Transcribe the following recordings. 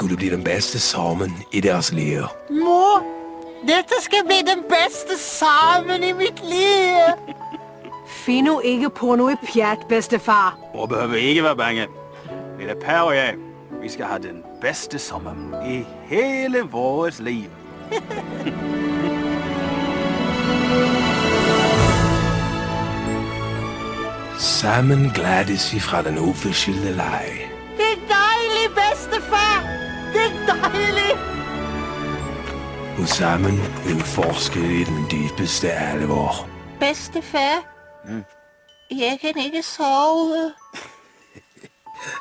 skulle blive den bedste sammen i deres liv. Mor, dette skal blive den bedste sammen i mit liv. Find nu ikke på noget pjat, bedstefar. Mor behøver ikke være bange. Lille Per og jeg, vi skal have den bedste sommer i hele vores liv. Sammen glædes vi fra den uforskyldte leg. Det er dejligt, bedstefar. Det er dejligt. Og sammen udforsker vi den dybeste alvor. Bedstefar, jeg kan ikke sove.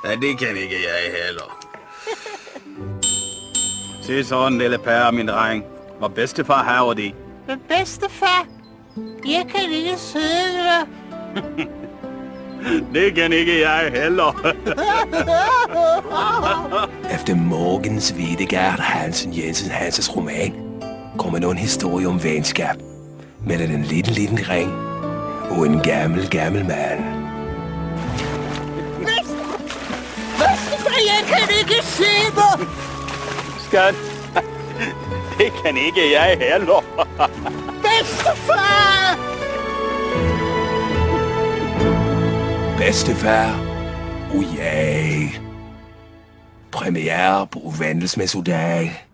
Ja, det kan ikke jeg heller. Se sådan, lille Per, min dreng. Hvor bedstefar haver de. Men bedstefar, jeg kan ikke sove. Det kan ikke jeg heller. Efter Morgens Vedegard Hansen Jensen Hanses roman kommer nu en historie om venskab mellem en lille ring og en gammel mand. Bedstefar, jeg kan ikke sove. Skat, det kan ikke jeg heller. Bedstefar! Bedstefar og jeg. Premiere på Vandelsmessedag